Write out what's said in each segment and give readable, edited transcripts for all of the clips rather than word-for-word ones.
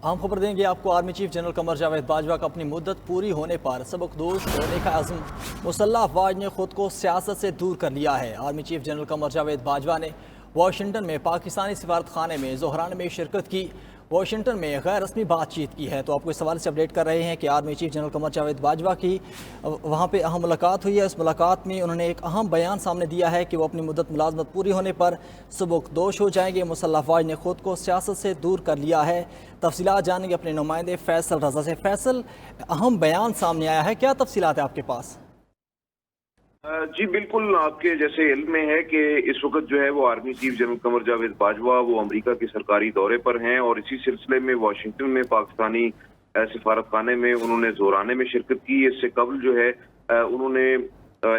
हम खबर देंगे आपको। Army chief general Qamar Javed Bajwa का अपनी मुद्दत पूरी होने पर सबकदोश होने का अज़्म, मुसल्लह अफवाज ने खुद को सियासत से दूर कर लिया है। Army chief general Qamar Javed Bajwa ने वाशिंगटन में पाकिस्तानी सिफारत खाने में ज़ोहरान में शिरकत की। वाशिंगटन में गैर रस्मी बातचीत की है। तो आपको इस सवाल से अपडेट कर रहे हैं कि army chief general Qamar Javed Bajwa की वहाँ पे अहम मुलाकात हुई है। इस मुलाकात में उन्होंने एक अहम बयान सामने दिया है कि वो अपनी मुद्दत मुलाजमत पूरी होने पर सबकदोश हो जाएंगे। मुसल्लह अफवाज ने खुद को सियासत से दूर कर लिया है। तफसीलात जानेंगे अपने नुमाइंदे फैसल रजा से। फैसल, अहम बयान सामने आया है, क्या तफसीलात है आपके पास? जी बिल्कुल, आपके जैसे इल्म में है कि इस वक्त जो है वो army chief general Qamar Javed Bajwa वो अमेरिका के सरकारी दौरे पर हैं और इसी सिलसिले में वाशिंगटन में पाकिस्तानी सिफारत खाने में उन्होंने जोराने में शिरकत की। इससे कबल जो है उन्होंने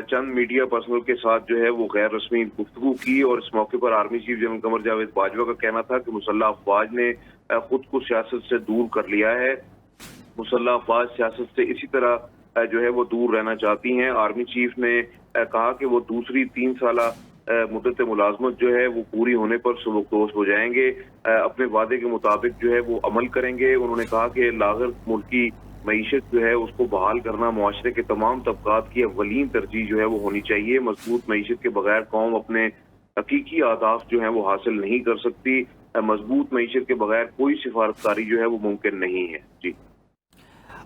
चंद मीडिया पर्सनल के साथ जो है वो गैर रस्मी गुफ्तगू की और इस मौके पर army chief general Qamar Javed Bajwa का कहना था कि मुसल्लह अफवाज ने खुद को सियासत से दूर कर लिया है। मुसल्लह अफवाज सियासत से इसी तरह जो है वो दूर रहना चाहती हैं। आर्मी चीफ ने कहा कि वो दूसरी 3 साला मुद्दत मुलाजमत जो है वो पूरी होने पर सबकदोश हो जाएंगे, अपने वादे के मुताबिक जो है वो अमल करेंगे। उन्होंने कहा कि लागत मुल्की मईशत जो है उसको बहाल करना मुआशरे के तमाम तबकात की अव्वलीन तरजीह जो है वो होनी चाहिए। मजबूत मईशत के बगैर कौम अपने हकीकी अहदाफ जो है वो हासिल नहीं कर सकती। मजबूत मईशत के बगैर कोई सिफारतकारी जो है वो मुमकिन नहीं है। जी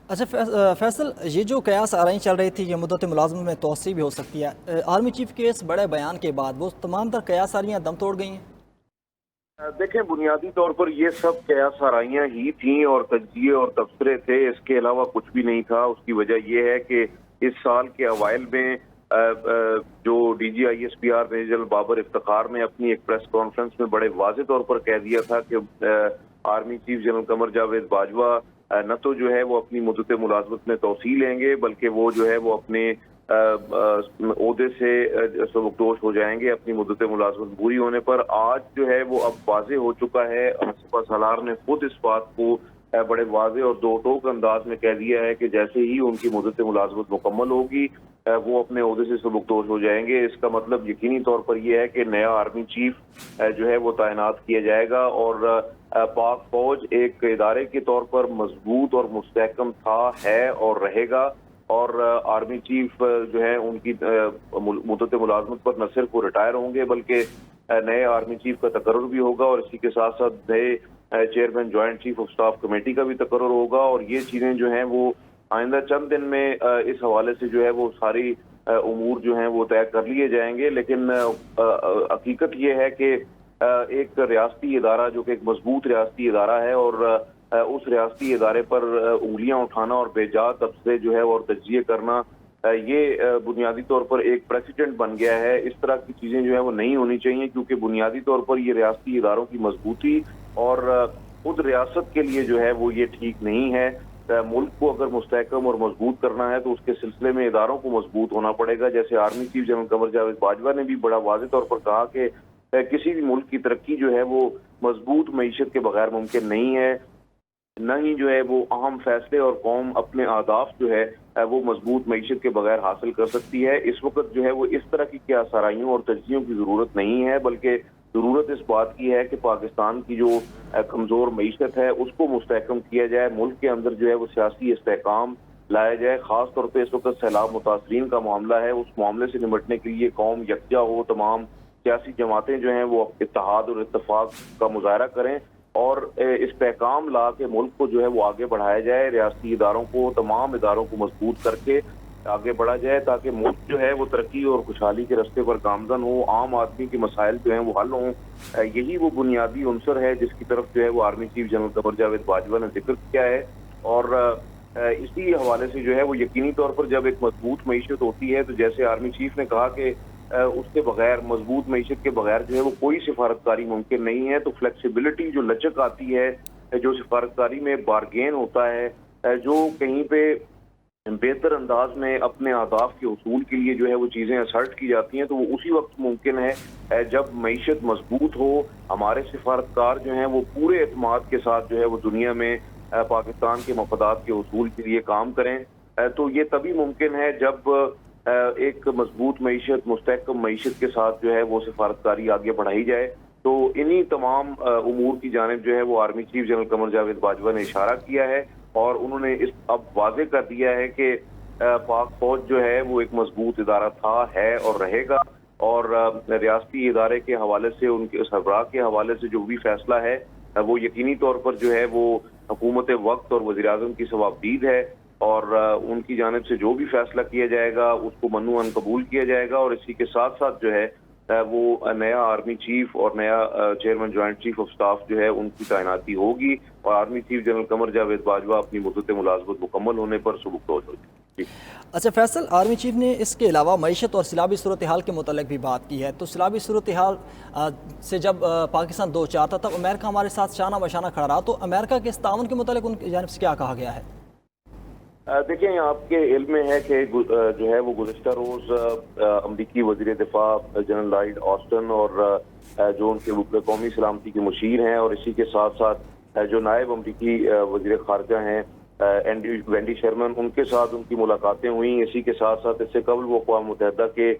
अच्छा फैसल, ये जो कयास आराई चल रही थी, ये मुद्दत मुलाजमत में तोसी भी हो सकती है। आर्मी चीफ के इस बड़े बयान के बाद वो तमाम तर कयास आराइयाँ दम तोड़ गई हैं। देखें, बुनियादी तौर पर ये सब कयास आराइयाँ ही थी और तज्जिए और तबसरे थे, इसके अलावा कुछ भी नहीं था। उसकी वजह यह है कि इस साल के अवाइल में जो DGISPR मेजर बाबर इफ्तिखार ने अपनी एक प्रेस कॉन्फ्रेंस में बड़े वाज़ेह तौर पर कह दिया था कि army chief general Qamar Javed Bajwa न तो जो है वो अपनी मुद्दत मुलाजमत में तोसी लेंगे, बल्कि वो जो है वो अपने ओहदे से सबकदोश हो जाएंगे अपनी मुद्दत मुलाजमत पूरी होने पर। आज जो है वो अब वाज़ेह हो चुका है। आसिफ सलार ने खुद इस बात को बड़े वाज़ेह और दो टोक अंदाज में कह दिया है कि जैसे ही उनकी मुद्दत मुलाजमत मुकम्मल होगी वो अपने ओहदे से सबकदोश हो जाएंगे। इसका मतलब यकीनी तौर पर यह है कि नया आर्मी चीफ जो है वो तैनात किया जाएगा और पाक फौज एक इदारे के तौर पर मजबूत और मुस्तहकम था, है और रहेगा। और आर्मी चीफ जो है उनकी मुद्दत मुलाजमत पर न सिर्फ वो रिटायर होंगे बल्कि नए आर्मी चीफ का तकर्रुर भी होगा और इसी के साथ साथ नए chairman joint chief of staff committee का भी तकर्रुर होगा। और ये चीजें जो हैं वो आइंदा चंद दिन में इस हवाले से जो है वो सारी उमूर जो हैं वो तय कर लिए जाएंगे। लेकिन हकीकत ये है कि एक रियासती इदारा जो कि एक मजबूत रियासती इदारा है और उस रियासती इदारे पर उंगलियां उठाना और बेजा तबसरे जो है और तज्जिए करना, ये बुनियादी तौर पर एक प्रेसिडेंट बन गया है। इस तरह की चीजें जो है वो नहीं होनी चाहिए, क्योंकि बुनियादी तौर पर ये रियासती इदारों की मजबूती और खुद रियासत के लिए जो है वो ये ठीक नहीं है। मुल्क को अगर मुस्तहकम और मजबूत करना है तो उसके सिलसिले में इदारों को मजबूत होना पड़ेगा। जैसे army chief general Qamar Javed Bajwa ने भी बड़ा वाज़ेह तौर पर कहा कि किसी भी मुल्क की तरक्की जो है वो मजबूत मईशत के बगैर मुमकिन नहीं है, न ही जो है वो अहम फैसले और कौम अपने अहदाफ जो है वो मजबूत मईशत के बगैर हासिल कर सकती है। इस वक्त जो है वो इस तरह की क्या सराइयों और तज्जियों की जरूरत नहीं है, बल्कि जरूरत इस बात की है कि पाकिस्तान की जो कमजोर मईशत है उसको मुस्तहकम किया जाए, मुल्क के अंदर जो है वो सियासी इस्तेहकाम लाया जाए। खास तौर पर इस वक्त सैलाब मुतासरीन का मामला है, उस मामले से निपटने के लिए कौम यकजा हो, तमाम सियासी जमातें जो हैं वो इत्तेहाद और इत्तेफाक का मुजाहरा करें और इस्तेहकाम ला के मुल्क को जो है वो आगे बढ़ाया जाए। रियासती इदारों को, तमाम इदारों को मजबूत करके आगे बढ़ा जाए ताकि मुल्क जो है वो तरक्की और खुशहाली के रास्ते पर गामजन हो, आम आदमी के मसाइल जो हैं वो हल हों। यही वो बुनियादी उनसर है जिसकी तरफ जो है वो army chief general Qamar Javed Bajwa ने जिक्र किया है। और इसी हवाले से जो है वो यकीनी तौर पर जब एक मजबूत मईशत होती है तो जैसे आर्मी चीफ ने कहा कि उसके बगैर, मजबूत मईशत के बगैर जो है वो कोई सिफारतकारी मुमकिन नहीं है। तो फ्लेक्सिबिलिटी जो लचक आती है, जो सिफारतकारी में बारगेन होता है, जो कहीं पे बेहतर अंदाज में अपने अहदाफ के उसूल के लिए जो है वो चीज़ें असर्ट की जाती हैं, तो वो उसी वक्त मुमकिन है जब मईशत मजबूत हो। हमारे सिफारतकार जो हैं वो पूरे एतमाद के साथ जो है वो दुनिया में पाकिस्तान के मफादात के उसूल के लिए काम करें। तो ये तभी मुमकिन है जब एक मजबूत मईशत, मुस्तहकम मईशत के साथ जो है वो सिफारतकारी आगे बढ़ाई जाए। تو انہی تمام امور کی جانب جو ہے وہ army chief general Qamar Javed Bajwa نے اشارہ کیا ہے، اور انہوں نے اب واضح کر دیا ہے کہ پاک فوج جو ہے وہ ایک مضبوط ادارہ تھا، ہے اور رہے گا، اور ریاستی ادارے کے حوالے سے، ان کے سربراہ کے حوالے سے جو بھی فیصلہ ہے وہ یقینی طور پر جو ہے وہ حکومت وقت اور وزیر اعظم کی ثوابدید ہے، اور ان کی جانب سے جو بھی فیصلہ کیا جائے گا اس کو منوعاً قبول کیا جائے گا، اور اسی کے ساتھ ساتھ جو ہے وہ نیا آرمی چیف اور نیا chairman joint chief of staff جو ہے ان کی تعیناتی ہوگی، اور army chief general Qamar Javed Bajwa اپنی مدت ملازمت مکمل ہونے پر سبکدوش ہو جائے۔ اچھا فیصل، آرمی چیف نے اس کے علاوہ معیشت اور سیلابی صورتحال کے متعلق بھی بات کی ہے، تو سیلابی صورتحال سے جب پاکستان دو چار تھا تب امریکہ ہمارے ساتھ شانہ بشانہ کھڑا رہا، تو امریکہ کے اس تعاون کے متعلق ان کی جانب سے کیا کہا گیا ہے؟ دیکھیں، آپ کے علم میں ہے کہ جو ہے وہ گزشتہ روز امریکی وزیر دفاع جنرل لائیڈ آسٹن اور جو ان کے قومی سلامتی کے مشیر ہیں، اور اسی کے ساتھ ساتھ جو نائب امریکی وزیر خارجہ ہیں وینڈی شرمن، ان کے ساتھ ان کی ملاقاتیں ہوئیں۔ اسی کے ساتھ ساتھ اس سے قبل وہ اقوام متحدہ کے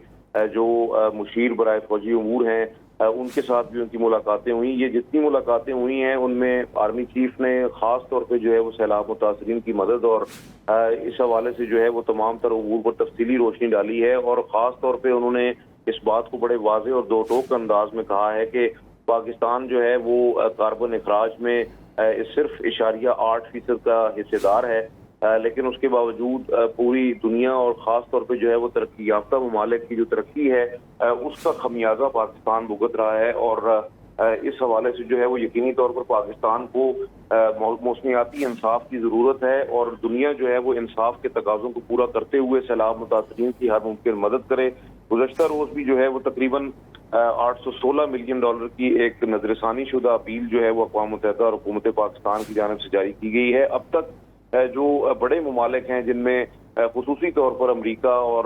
جو مشیر برائے فوجی امور ہیں ان کے ساتھ بھی ان کی ملاقاتیں ہوئیں۔ یہ جتنی ملاقاتیں ہوئی ہیں ان میں آرمی چیف نے خاص طور پہ جو ہے وہ سیلاب متاثرین کی مدد اور اس حوالے سے جو ہے وہ تمام تر امور پر تفصیلی روشنی ڈالی ہے، اور خاص طور پہ انہوں نے اس بات کو بڑے واضح اور دو ٹوک انداز میں کہا ہے کہ پاکستان جو ہے وہ کاربن اخراج میں صرف 0.8% کا حصے دار ہے، لیکن اس کے باوجود پوری دنیا اور خاص طور پہ جو ہے وہ ترقی یافتہ ممالک کی جو ترقی ہے اس کا خمیازہ پاکستان بھگت رہا ہے، اور اس حوالے سے جو ہے وہ یقینی طور پر پاکستان کو موسمیاتی انصاف کی ضرورت ہے، اور دنیا جو ہے وہ انصاف کے تقاضوں کو پورا کرتے ہوئے سیلاب متاثرین کی ہر ممکن مدد کرے۔ گزشتہ روز بھی جو ہے وہ تقریباً $816 ملین کی ایک نظر ثانی شدہ اپیل جو ہے وہ اقوام متحدہ اور حکومت پاکستان کی جانب سے جاری کی گئی ہے۔ اب تک جو بڑے ممالک ہیں جن میں خصوصی طور پر امریکہ اور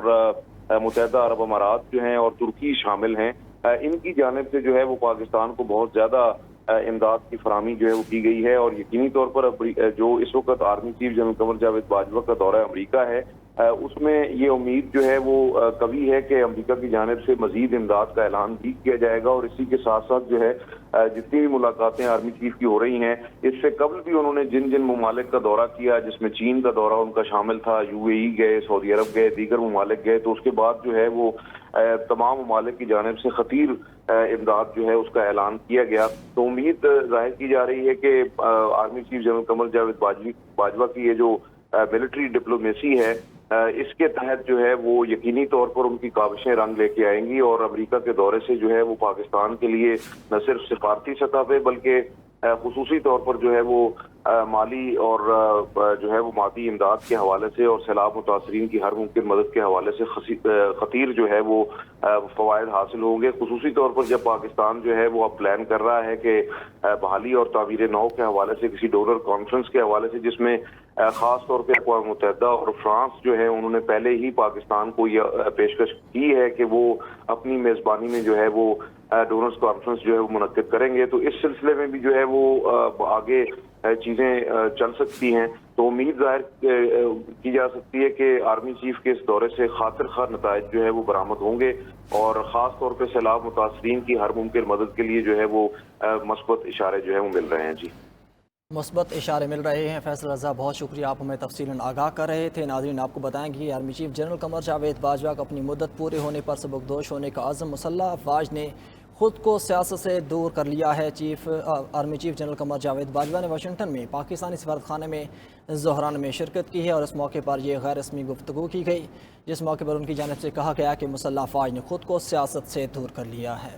متحدہ عرب امارات جو ہیں اور ترکی شامل ہیں، ان کی جانب سے جو ہے وہ پاکستان کو بہت زیادہ امداد کی فراہمی جو ہے وہ کی گئی ہے، اور یقینی طور پر جو اس وقت army chief general Qamar Javed Bajwa کا دورہ امریکہ ہے اس میں یہ امید جو ہے وہ قوی ہے کہ امریکہ کی جانب سے مزید امداد کا اعلان بھی کیا جائے گا، اور اسی کے ساتھ ساتھ جو ہے جتنی بھی ملاقاتیں آرمی چیف کی ہو رہی ہیں، اس سے قبل بھی انہوں نے جن جن ممالک کا دورہ کیا، جس میں چین کا دورہ ان کا شامل تھا، UAE گئے، سعودی عرب گئے، دیگر ممالک گئے، تو اس کے بعد جو ہے وہ تمام ممالک کی جانب سے خطیر امداد جو ہے اس کا اعلان کیا گیا۔ تو امید ظاہر کی جا رہی ہے کہ army chief general Qamar Javed Bajwa کی یہ جو ملٹری ڈپلومیسی ہے اس کے تحت جو ہے وہ یقینی طور پر ان کی کاوشیں رنگ لے کے آئیں گی، اور امریکہ کے دورے سے جو ہے وہ پاکستان کے لیے نہ صرف سفارتی سطح پہ بلکہ خصوصی طور پر جو ہے وہ مالی اور جو ہے وہ مادی امداد کے حوالے سے اور سیلاب متاثرین کی ہر ممکن مدد کے حوالے سے خطیر جو ہے وہ فوائد حاصل ہوں گے، خصوصی طور پر جب پاکستان جو ہے وہ اب پلان کر رہا ہے کہ بحالی اور تعمیر نو کے حوالے سے کسی ڈونر کانفرنس کے حوالے سے، جس میں خاص طور پہ اقوام متحدہ اور فرانس جو ہے انہوں نے پہلے ہی پاکستان کو یہ پیشکش کی ہے کہ وہ اپنی میزبانی میں جو ہے وہ ڈونرز کانفرنس جو ہے وہ منعقد کریں گے، تو اس سلسلے میں بھی جو ہے وہ آگے چیزیں چل سکتی ہیں۔ تو امید ظاہر کی جا سکتی ہے کہ آرمی چیف کے اس دورے سے خاطر خواہ نتائج جو ہے وہ برآمد ہوں گے، اور خاص طور پہ سیلاب متاثرین کی ہر ممکن مدد کے لیے جو ہے وہ مثبت اشارے جو ہے وہ مل رہے ہیں۔ جی، مثبت اشارے مل رہے ہیں۔ فیصل رضا، بہت شکریہ، آپ ہمیں تفصیلاً آگاہ کر رہے تھے۔ ناظرین، آپ کو بتائیں کہ army chief general Qamar Javed Bajwa کا اپنی مدت پورے ہونے پر سبکدوش ہونے کا عزم مسلح افواج نے خود کو سیاست سے دور کر لیا ہے۔ Army chief general Qamar Javed Bajwa نے واشنگٹن میں پاکستانی سفارتخانے میں ظہران میں شرکت کی ہے، اور اس موقع پر یہ غیر رسمی گفتگو کی گئی، جس موقع پر ان کی جانب سے کہا گیا کہ مسلح افواج نے خود کو سیاست سے دور کر لیا ہے۔